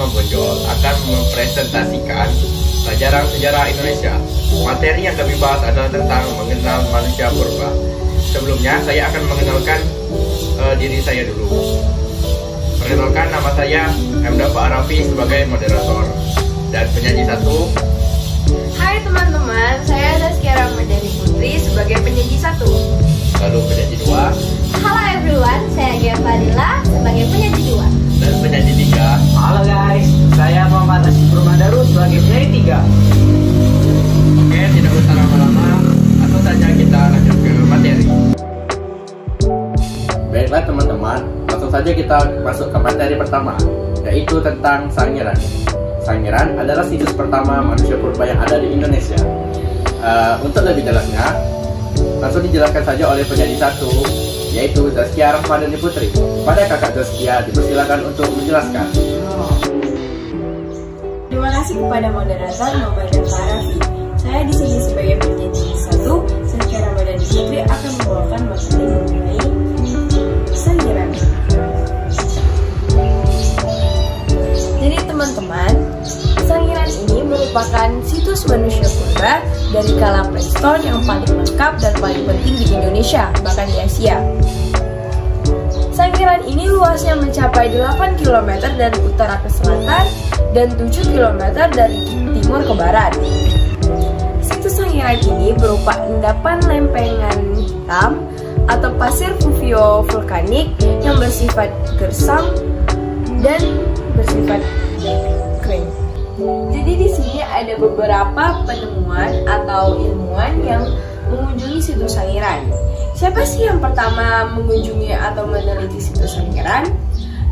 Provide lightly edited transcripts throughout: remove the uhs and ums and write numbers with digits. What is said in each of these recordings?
Membonjol akan mempresentasikan pelajaran sejarah Indonesia. Materi yang kami bahas adalah tentang mengenal manusia purba. Sebelumnya saya akan mengenalkan diri saya dulu. Perkenalkan, nama saya Hamda Pak Arafi sebagai moderator dan penyaji satu. Hai teman-teman, saya Zaskia Ramadhani Putri sebagai penyaji satu. Lalu penyaji dua. Halo everyone, saya Gia Fadila sebagai penyaji dua. Dan penyaji tiga. Halo guys, saya Muhammad Asyik Permandaru sebagai penyaji tiga. Oke, tidak usah lama-lama, langsung saja kita lanjut ke materi. Baiklah teman-teman, langsung saja kita masuk ke materi pertama, yaitu tentang Sangiran. Sangiran adalah situs pertama manusia purba yang ada di Indonesia. Untuk lebih jelasnya, langsung dijelaskan saja oleh penyaji satu, yaitu Zaskia Ramadhani Putri. Pada kakak Zaskia, dipersilakan untuk menjelaskan. Terima kasih kepada moderator Muhammad Arafi. Saya di sini sebagai penyaji satu, Zaskia Ramadhani Putri akan membawakan materi mengenai Sangiran. Jadi teman-teman, Sangiran ini merupakan situs manusia purba dari kala prehistor yang paling lengkap dan paling penting di Indonesia, bahkan di Asia. Sangiran ini luasnya mencapai 8 km dari utara ke selatan dan 7 km dari timur ke barat. Situs Sangiran ini berupa endapan lempengan hitam atau pasir fluvio-vulkanik yang bersifat gersam dan bersifat kering. Jadi di sini ada beberapa penemuan atau ilmuwan yang mengunjungi situs Sangiran. Siapa sih yang pertama mengunjungi atau meneliti situs Sangiran?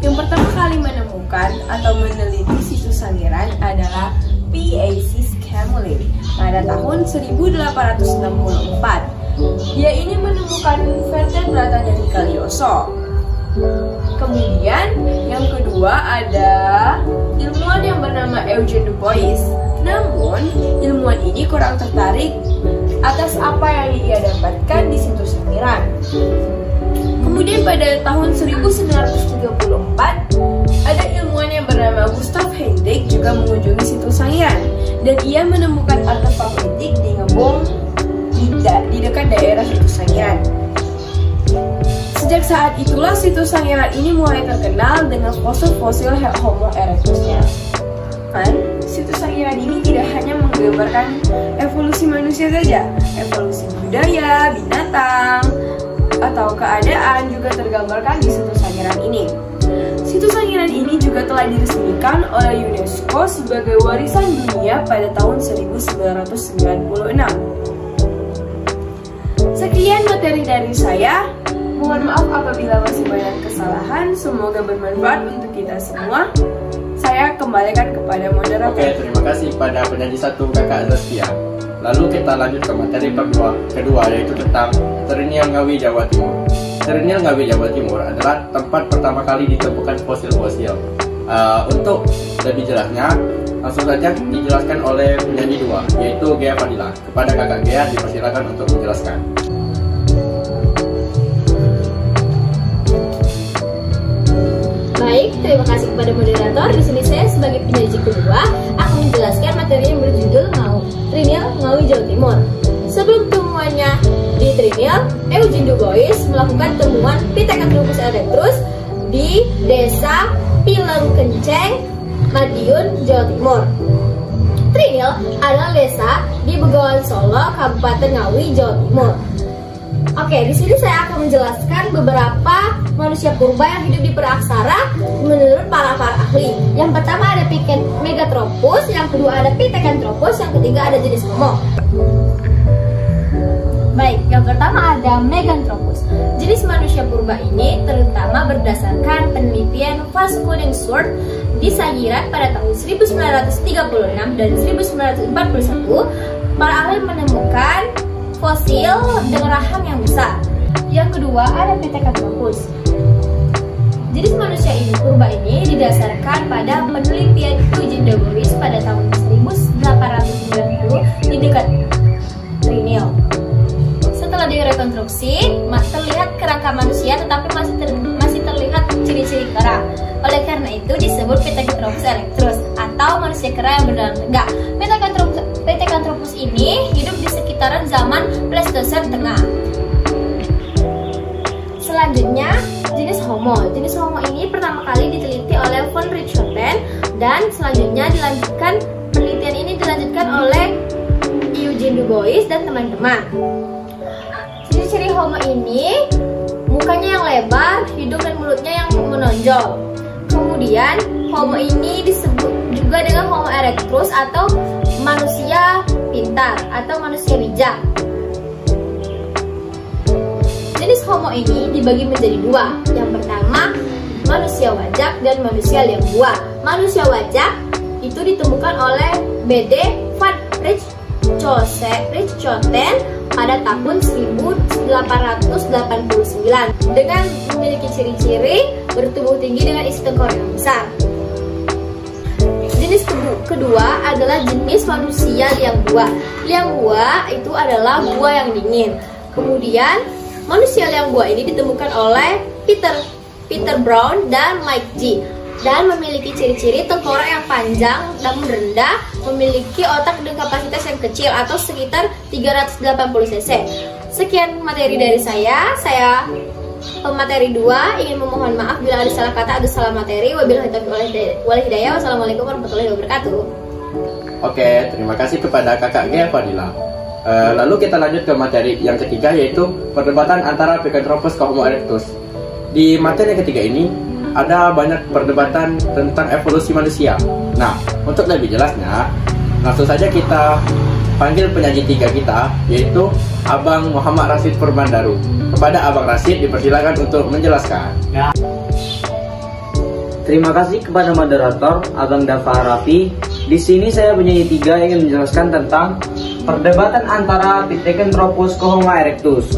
Yang pertama kali menemukan atau meneliti situs Sangiran adalah P.A.C. Scamulin pada tahun 1864. Dia ini menemukan vertebrata dari Kalioso. Kemudian yang kedua ada ilmuwan yang bernama Eugene Du Bois. Namun ilmuwan ini kurang tertarik atas apa yang ia dapatkan di situs Sangiran. Kemudian pada tahun 1934 ada ilmuwan yang bernama Gustav Hendrik juga mengunjungi situs Sangiran dan ia menemukan artefak antik di Ngebong di dekat daerah situs Sangiran. Sejak saat itulah situs Sangiran ini mulai terkenal dengan fosil-fosil Homo erectusnya. Situs Sangiran ini tidak hanya menggambarkan evolusi manusia saja, evolusi budaya, binatang, atau keadaan juga tergambarkan di situs Sangiran ini. Situs Sangiran ini juga telah diresmikan oleh UNESCO sebagai warisan dunia pada tahun 1996. Sekian materi dari saya. Mohon maaf apabila masih banyak kesalahan. Semoga bermanfaat untuk kita semua. Saya kembalikan kepada moderator. Oke, terima kasih pada penyaji satu kakak Zaskia. Lalu kita lanjut ke materi kedua, yaitu tentang Trinil Ngawi Jawa Timur. Trinil Ngawi Jawa Timur adalah tempat pertama kali ditemukan fosil-fosil. Untuk lebih jelasnya, langsung saja dijelaskan oleh penyanyi dua, yaitu Gia Fadila. Kepada kakak Gia, dipersilakan untuk menjelaskan. Baik, terima kasih kepada moderator. Di sini saya sebagai penyaji kedua akan menjelaskan materi yang berjudul Trinil Ngawi Jawa Timur. Sebelum temuannya di Trinil, Eugene Du Bois melakukan temuan Pithecanthropus erectus di Desa Pilengkenceng, Madiun, Jawa Timur. Trinil adalah desa di Begawan Solo, Kabupaten Ngawi, Jawa Timur. Oke, di sini saya akan menjelaskan beberapa manusia purba yang hidup di Peraksara menurut para ahli. Yang pertama ada Megatropus, yang kedua ada Pithecanthropus, yang ketiga ada jenis Homo. Baik, yang pertama ada Megatropus. Jenis manusia purba ini terutama berdasarkan penelitian Vasco-Sword di Sangiran pada tahun 1936 dan 1941. Para ahli menemukan fosil dengan rahang yang besar. Yang kedua ada Pithecanthropus. Jenis manusia ini purba ini didasarkan pada penelitian Eugene Du Bois pada tahun 1890 di dekat Trinil. Setelah direkonstruksi, terlihat kerangka manusia tetapi masih terlihat ciri-ciri kera. Oleh karena itu disebut Pithecanthropus erectus. manusia kera yang berdalam tegak. Pithecanthropus ini hidup di sekitaran zaman Pleistosen Tengah. Selanjutnya, jenis Homo. Jenis Homo ini pertama kali diteliti oleh von Richthofen dan selanjutnya penelitian ini dilanjutkan oleh Eugene Du Bois dan teman-teman. Ciri-ciri Homo ini mukanya yang lebar, hidung dan mulutnya yang menonjol. Kemudian Homo ini disebut juga dengan Homo erectus atau manusia pintar atau manusia bijak. Jenis Homo ini dibagi menjadi dua. Yang pertama, manusia wajak dan manusia liang-gua. Manusia wajak itu ditemukan oleh B.D. van Richthofen pada tahun 1889 dengan memiliki ciri-ciri bertubuh tinggi dengan isi tengkorak yang besar. Jenis kedua adalah jenis manusia liang-gua. Liang-gua itu adalah gua yang dingin. Kemudian manusia liang-gua ini ditemukan oleh Peter Brown dan Mike G. Dan memiliki ciri-ciri tengkorak yang panjang namun rendah, memiliki otak dengan kapasitas yang kecil atau sekitar 380 cc. Sekian materi dari saya pemateri 2 ingin memohon maaf bila ada salah kata atau salah materi. Wabillahi taufiq wal hidayah. Wassalamualaikum warahmatullahi wabarakatuh. Oke, terima kasih kepada Kakak Gia Fadila. Lalu kita lanjut ke materi yang ketiga, yaitu perdebatan antara Pithecanthropus ke Homo erectus. Di materi yang ketiga ini ada banyak perdebatan tentang evolusi manusia. Nah, untuk lebih jelasnya, langsung saja kita panggil penyaji tiga kita, yaitu Abang Muhammad Rashid Purmandaru. Kepada Abang Rashid dipersilakan untuk menjelaskan. Terima kasih kepada moderator Abang Dafa Arafi. Di sini saya penyanyi tiga ingin menjelaskan tentang perdebatan antara Pithecanthropus ke Homo erectus.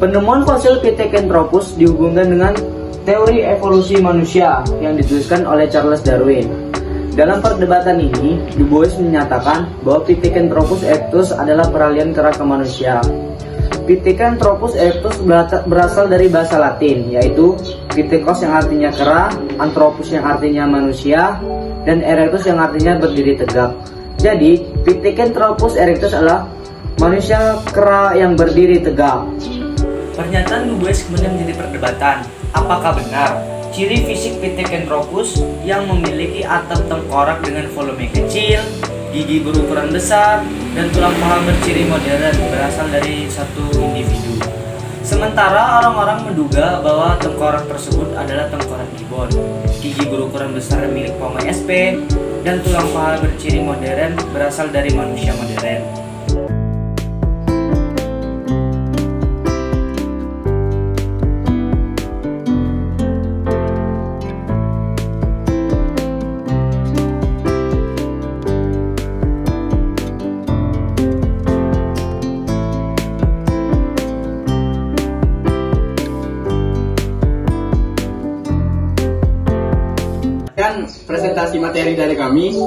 Penemuan fosil Pithecanthropus dihubungkan dengan teori evolusi manusia yang dituliskan oleh Charles Darwin. Dalam perdebatan ini, Du Bois menyatakan bahwa Pithecanthropus erectus adalah peralihan kera ke manusia. Pithecanthropus erectus berasal dari bahasa Latin, yaitu Pithekos yang artinya kera, Anthropus yang artinya manusia, dan erectus yang artinya berdiri tegak. Jadi, Pithecanthropus erectus adalah manusia kera yang berdiri tegak. Pernyataan Du Bois kemudian menjadi perdebatan. Apakah benar ciri fisik Pithecanthropus yang memiliki atap tengkorak dengan volume kecil, gigi berukuran besar, dan tulang paha berciri modern berasal dari satu individu? Sementara orang-orang menduga bahwa tengkorak tersebut adalah tengkorak gibbon, gigi berukuran besar milik Homo sp, dan tulang paha berciri modern berasal dari manusia modern. Dan presentasi materi dari kami.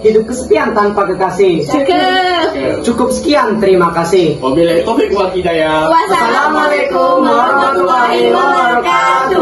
Hidup kesepian tanpa kekasih. Cukup sekian, terima kasih. Wabillahi taufiq wal hidayah. Wassalamualaikum warahmatullahi wabarakatuh.